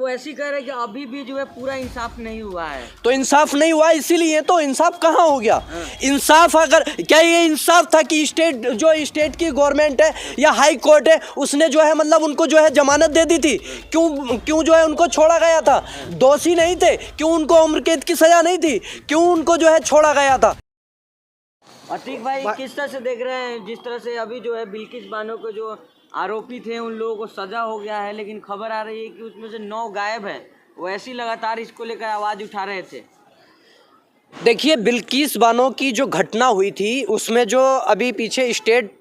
वो ऐसी कह रहे हैं कि अभी भी जो है पूरा इंसाफ नहीं हुआ है। तो इंसाफ नहीं हुआ, इसीलिए तो इंसाफ कहाँ हो गया। इंसाफ अगर क्या ये इंसाफ था कि स्टेट की गवर्नमेंट है या हाई कोर्ट है उसने जो है मतलब उनको जो है जमानत दे दी थी, क्यों जो है उनको छोड़ा गया था। दोषी नहीं थे, क्यों उनको उम्र कैद की सजा नहीं थी, क्यों उनको जो है छोड़ा गया था। अतीक भाई किस तरह से देख रहे हैं, जिस तरह से अभी जो है बिल्किस बानो के जो आरोपी थे उन लोगों को सजा हो गया है, लेकिन खबर आ रही है कि उसमें से 9 गायब हैं। वो ऐसी लगातार इसको लेकर आवाज़ उठा रहे थे। देखिए, बिल्किस बानो की जो घटना हुई थी उसमें जो अभी पीछे स्टेट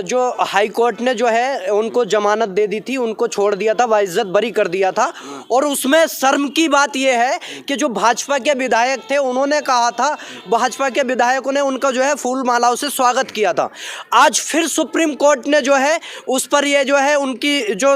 जो हाई कोर्ट ने जो है उनको जमानत दे दी थी, उनको छोड़ दिया था, बाइज्जत बरी कर दिया था। और उसमें शर्म की बात यह है कि जो भाजपा के विधायक थे उन्होंने कहा था, भाजपा के विधायकों ने उनका जो है फूल मालाओं से स्वागत किया था। आज फिर सुप्रीम कोर्ट ने जो है उस पर ये जो है उनकी जो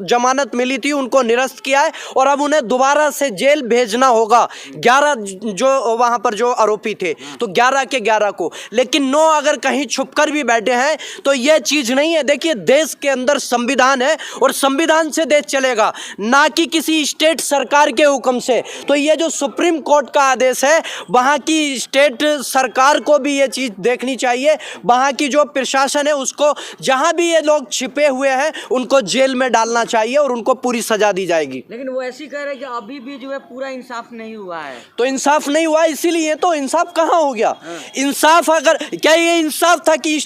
जमानत मिली थी उनको निरस्त किया है और अब उन्हें दोबारा से जेल भेजना होगा। 11 जो वहाँ पर जो आरोपी थे तो 11 के 11 को, लेकिन 9 अगर कहीं छुपकर भी बैठे हैं तो यह चीज नहीं है। देखिए, देश के अंदर संविधान है और संविधान से देश चलेगा, ना कि किसी स्टेट सरकार के हुक्म से। तो ये जो सुप्रीम कोर्ट का आदेश है, वहां की स्टेट सरकार को भी ये चीज देखनी चाहिए। वहां की जो प्रशासन है उसको, जहां भी ये लोग छिपे हुए हैं उनको जेल में डालना चाहिए और उनको पूरी सजा दी जाएगी। लेकिन वो ऐसी कह रहे हैं कि अभी भी जो है पूरा इंसाफ नहीं हुआ है। तो इंसाफ नहीं हुआ, इसीलिए तो इंसाफ कहाँ हो गया। इंसाफ अगर क्या ये इंसाफ था कि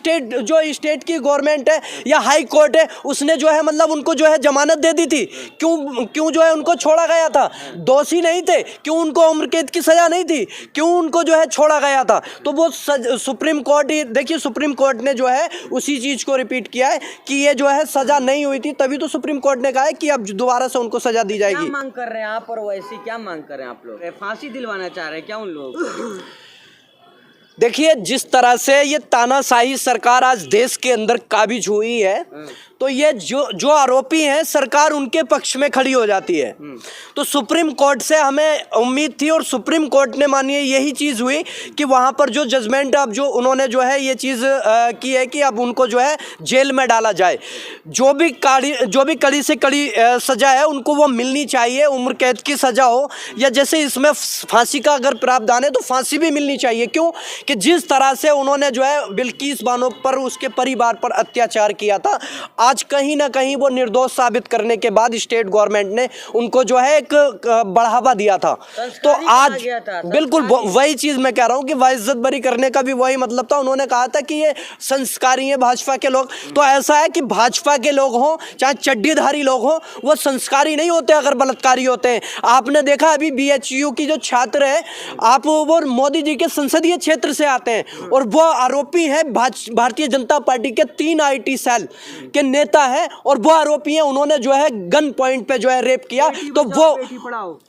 स्टेट की गवर्नमेंट है या हाई कोर्ट है उसने जो है मतलब उनको जो है जमानत दे दी थी, क्यों जो है उनको छोड़ा गया था। दोषी नहीं थे, क्यों उनको उम्र कैद की सजा नहीं थी, क्यों उनको जो है छोड़ा गया था। तो वो सुप्रीम कोर्ट ही, देखिए सुप्रीम कोर्ट ने जो है उसी चीज को रिपीट किया है कि ये जो है सजा नहीं हुई थी, तभी तो सुप्रीम कोर्ट ने कहा है कि अब दोबारा से उनको सजा दी जाएगी। क्या मांग कर रहे हैं आप, और वैसी क्या मांग कर रहे हैं आप लोग? फांसी दिलवाना चाह रहे हैं क्या उन लोगों को? देखिए, जिस तरह से ये तानाशाही सरकार आज देश के अंदर काबिज हुई है तो ये जो आरोपी हैं सरकार उनके पक्ष में खड़ी हो जाती है। तो सुप्रीम कोर्ट से हमें उम्मीद थी और सुप्रीम कोर्ट ने मानिए यही चीज़ हुई कि वहाँ पर जो जजमेंट अब जो उन्होंने जो है ये चीज़ की है कि अब उनको जो है जेल में डाला जाए। जो भी कड़ी से कड़ी सज़ा है उनको वो मिलनी चाहिए, उम्र कैद की सज़ा हो या जैसे इसमें फांसी का अगर प्रावधान है तो फांसी भी मिलनी चाहिए। क्यों कि जिस तरह से उन्होंने जो है बिल्किस बानो पर, उसके परिवार पर अत्याचार किया था, आज कहीं ना कहीं वो निर्दोष साबित करने के बाद स्टेट गवर्नमेंट ने उनको जो है एक बढ़ावा दिया था। तो आज बिल्कुल वही चीज़ मैं कह रहा हूँ कि वाइज्जत बरी करने का भी वही मतलब था। उन्होंने कहा था कि ये संस्कारी हैं भाजपा के लोग। तो ऐसा है कि भाजपा के लोग हों चाहे चड्डीधारी लोग हों, वो संस्कारी नहीं होते अगर बलात्कारी होते हैं। आपने देखा अभी BHU की जो छात्र है, आप वो मोदी जी के संसदीय क्षेत्र से आते हैं और वो आरोपी है भारतीय जनता पार्टी के 3 IT सेल के नेता है और वो आरोपी हैं। उन्होंने जो है गन पॉइंट पे जो है रेप किया। तो वो,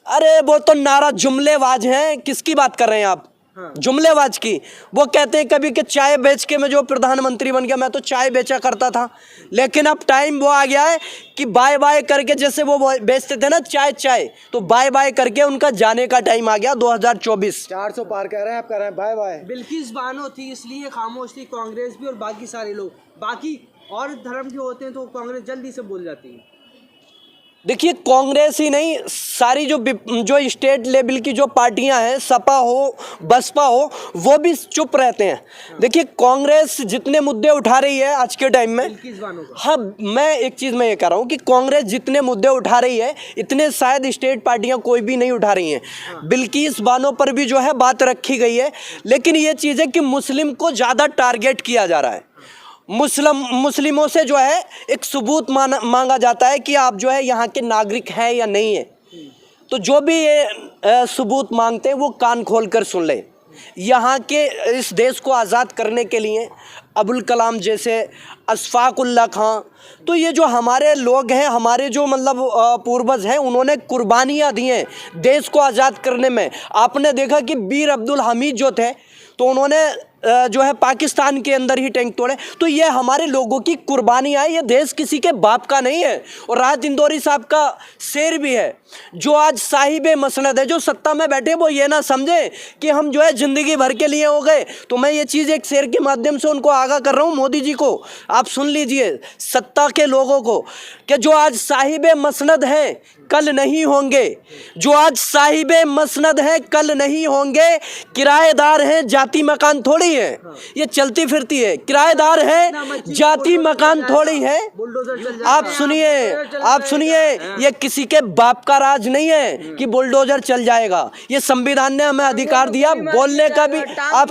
अरे वो तो नारा जुमलेबाज हैं। किसकी बात कर रहे हैं आप? जुमलेबाज की। वो कहते हैं कभी कि चाय बेच के मैं जो प्रधानमंत्री बन गया, मैं तो चाय बेचा करता था, लेकिन अब टाइम वो आ गया है कि बाय बाय करके, जैसे वो बेचते थे ना चाय, तो बाय बाय करके उनका जाने का टाइम आ गया। 2024 400 पार कर रहे हैं, आप कर रहे हैं बाय बाय। बिल्किस बानो थी इसलिए खामोश थी कांग्रेस भी और बाकी सारे लोग। बाकी और धर्म के होते हैं तो कांग्रेस जल्दी से बोल जाती है। देखिए, कांग्रेस ही नहीं, सारी जो स्टेट लेवल की जो पार्टियां हैं, सपा हो बसपा हो, वो भी चुप रहते हैं। देखिए, कांग्रेस जितने मुद्दे उठा रही है आज के टाइम में, हाँ मैं एक चीज़ मैं ये कह रहा हूँ कि कांग्रेस जितने मुद्दे उठा रही है इतने शायद स्टेट पार्टियां कोई भी नहीं उठा रही हैं। बिल्किस बानो पर भी जो है बात रखी गई है, लेकिन ये चीज़ है कि मुस्लिम को ज़्यादा टारगेट किया जा रहा है। मुस्लिमों से जो है एक सबूत मांगा जाता है कि आप जो है यहाँ के नागरिक हैं या नहीं है। तो जो भी ये सबूत मांगते हैं वो कान खोल कर सुन ले। यहाँ के इस देश को आज़ाद करने के लिए अबुल कलाम जैसे, अशफाक उल्लाह खां, तो ये जो हमारे लोग हैं, हमारे जो मतलब पूर्वज हैं, उन्होंने कुर्बानियाँ दी हैं देश को आज़ाद करने में। आपने देखा कि वीर अब्दुल हमीद जो थे तो उन्होंने जो है पाकिस्तान के अंदर ही टैंक तोड़े। तो ये हमारे लोगों की कुर्बानियाँ है, ये देश किसी के बाप का नहीं है। और राहत इंदौरी साहब का शेर भी है, जो आज साहिब मसनद है, जो सत्ता में बैठे वो ये ना समझे कि हम जो है ज़िंदगी भर के लिए हो गए। तो मैं ये चीज़ एक शेर के माध्यम से उनको आगाह कर रहा हूँ, मोदी जी को आप सुन लीजिए, सत्ता के लोगों को, कि जो आज साहिब मसनद हैं कल नहीं होंगे, जो आज साहिब मसनद हैं कल नहीं होंगे, किराएदार हैं जाति मकान थोड़ी है, ये चलती फिरती है, किराएदार हैं जाति मकान थोड़ी है। आप सुनिए, ये किसी के बाप का राज नहीं है कि बुलडोजर चल जाएगा। ये संविधान ने हमें अधिकार दिया बोलने का भी, आप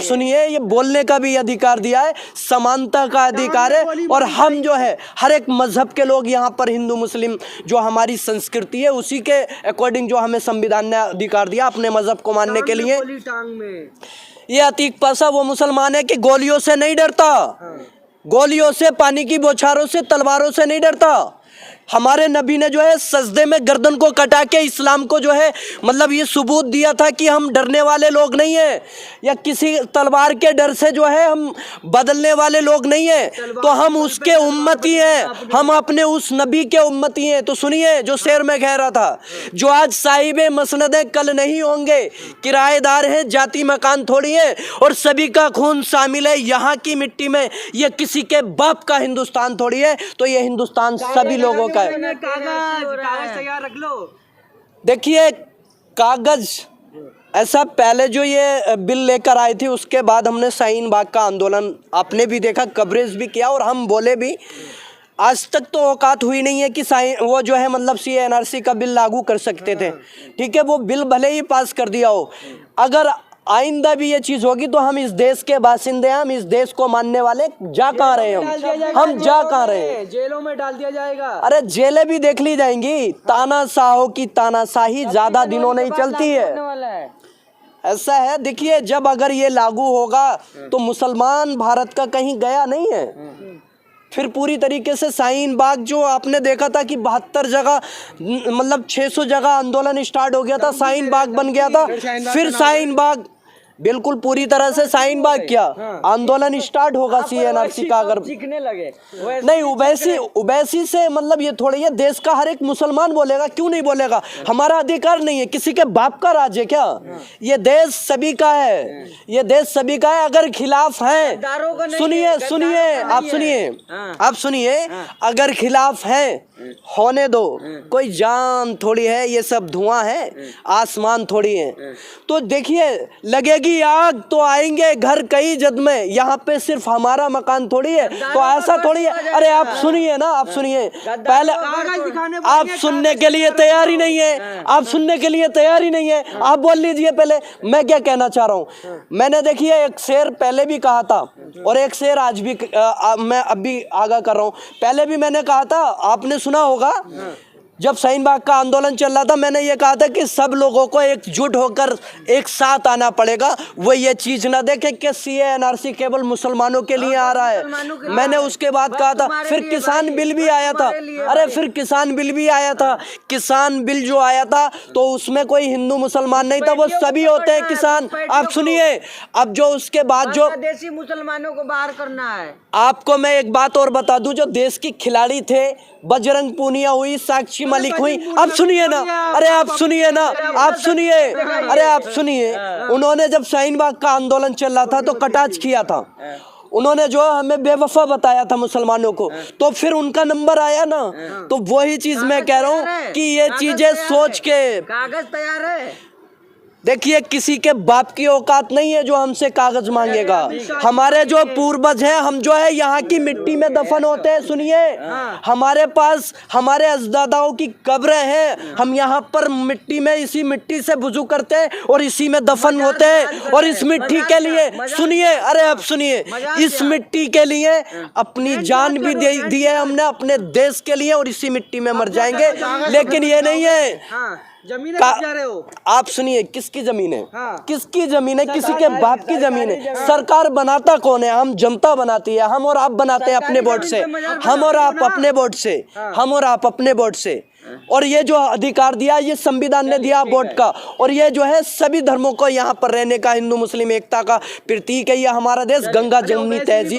सुनिए, ये बोलने का भी अधिकार दिया है, समानता का अधिकार है। और हम जो है हर एक मजहब के लोग यहाँ पर, हिंदू मुस्लिम, जो हमारी संस्कृति है उसी के अकॉर्डिंग जो हमें संविधान ने अधिकार दिया अपने मजहब को मानने के लिए। ये अतीक पासा वो मुसलमान है कि गोलियों से नहीं डरता, गोलियों से, पानी की बौछारों से, तलवारों से नहीं डरता। हमारे नबी ने जो है सजदे में गर्दन को कटा के इस्लाम को जो है मतलब ये सबूत दिया था कि हम डरने वाले लोग नहीं हैं, या किसी तलवार के डर से जो है हम बदलने वाले लोग नहीं हैं। तो हम उसके उम्मती हैं, हम अपने उस नबी के उम्मती हैं। तो सुनिए जो शेर में कह रहा था, जो आज साहिब मसनद है कल नहीं होंगे, किराएदार हैं जाति मकान थोड़ी है, और सभी का खून शामिल है यहाँ की मिट्टी में, ये किसी के बाप का हिंदुस्तान थोड़ी है। तो ये हिंदुस्तान सभी लोगों का है। कागज तैयार रख लो। देखिए कागज ऐसा, पहले जो ये बिल लेकर आए थे उसके बाद हमने शाहीन बाग का आंदोलन आपने भी देखा, कवरेज भी किया, और हम बोले भी आज तक तो औकात हुई नहीं है कि वो जो है मतलब CA/NRC का बिल लागू कर सकते थे। ठीक है, वो बिल भले ही पास कर दिया हो, अगर आइंदा भी ये चीज़ होगी तो हम इस देश के बासिंदे हैं, हम इस देश को मानने वाले जा कहाँ रहे हैं, हम जा कहाँ रहे हैं, जेलों में डाल दिया जाएगा। अरे जेलें भी देख ली जाएंगी, तानाशाहों की तानाशाही ज़्यादा दिनों नहीं चलती है, ऐसा है। देखिए जब अगर ये लागू होगा तो मुसलमान भारत का कहीं गया नहीं है, फिर पूरी तरीके से शाहीन बाग जो आपने देखा था कि 72 जगह मतलब 600 जगह आंदोलन स्टार्ट हो गया था, शाहीन बाग बन गया था, फिर शाहीन बाग बिल्कुल पूरी तरह से शाहीन बाग क्या आंदोलन स्टार्ट होगा CA/NRC का अगर सीखने लगे नहीं, उबैसी से मतलब ये थोड़ी, ये देश का हर एक मुसलमान बोलेगा, क्यों नहीं बोलेगा, हमारा अधिकार नहीं है, किसी के बाप का राज है क्या, ये देश सभी का है, ये देश सभी का है। अगर खिलाफ हैं, आप सुनिए, अगर खिलाफ हैं होने दो, कोई जान थोड़ी है, ये सब धुआं है, आसमान थोड़ी है। तो देखिए लगेगी आग तो आएंगे घर कई जद में, यहाँ पे सिर्फ हमारा मकान थोड़ी है, तो ऐसा थोड़ी है। अरे आप सुनिए ना, आप सुनिए, पहले आप सुनने के लिए तैयार ही नहीं है, आप सुनने के लिए तैयार ही नहीं है, आप बोल लीजिए पहले मैं क्या कहना चाह रहा हूँ। मैंने देखिए एक शेर पहले भी कहा था और एक शेर आज भी मैं अभी आगाह कर रहा हूँ। पहले भी मैंने कहा था, आपने सुना होगा, जब शाहीन बाग का आंदोलन चल रहा था, मैंने ये कहा था कि सब लोगों को एकजुट होकर एक साथ आना पड़ेगा, वो ये चीज ना देखे कि CA/NRC केवल मुसलमानों के लिए आ रहा है। मैंने उसके बाद कहा था, फिर किसान बिल भी आया था, अरे फिर किसान बिल भी आया था, किसान बिल जो आया था तो उसमें कोई हिंदू मुसलमान नहीं था, वो सभी होते हैं किसान। आप सुनिए, अब जो उसके बाद जो देसी मुसलमानों को बाहर करना है, आपको मैं एक बात और बता दूं, जो देश की खिलाड़ी थे, बजरंग पूनिया हुई, साक्षी मलिक हुई, आप सुनिए ना, अरे आप सुनिए ना, आप सुनिए, अरे आप सुनिए, उन्होंने जब शाहीन बाग का आंदोलन चल रहा था तो कटाक्ष किया था, उन्होंने जो हमें बेवफा बताया था मुसलमानों को, तो फिर उनका नंबर आया ना। तो वही चीज मैं कह रहा हूँ कि ये चीजें सोच के, कागज तैयार है। देखिए किसी के बाप की औकात नहीं है जो हमसे कागज मांगेगा। हमारे जो पूर्वज हैं, हम जो है यहाँ की मिट्टी में दफन होते हैं। सुनिए, हमारे पास हमारे अजदादाओं की कब्रें हैं, हम यहाँ पर मिट्टी में, इसी मिट्टी से वुजू करते हैं और इसी में दफन होते हैं। और इस मिट्टी के लिए सुनिए, अरे अब सुनिए, इस मिट्टी के लिए अपनी जान भी दी है हमने अपने देश के लिए, और इसी मिट्टी में मर जाएंगे। लेकिन ये नहीं है जमीनें जा रहे हो, आप सुनिए, किसकी जमीन है, किसकी जमीन है, किसी के बाप की जमीन है। सरकार बनाता कौन है, हम जनता बनाती है, हम और आप बनाते हैं अपने वोट से, हम और आप अपने वोट से, हम और आप अपने वोट से। और ये जो अधिकार दिया ये संविधान ने दिया वोट का, और ये जो है सभी धर्मों को यहाँ पर रहने का, हिंदू मुस्लिम एकता का प्रतीक है। ये हमारा देश गंगा जमुनी तहजीब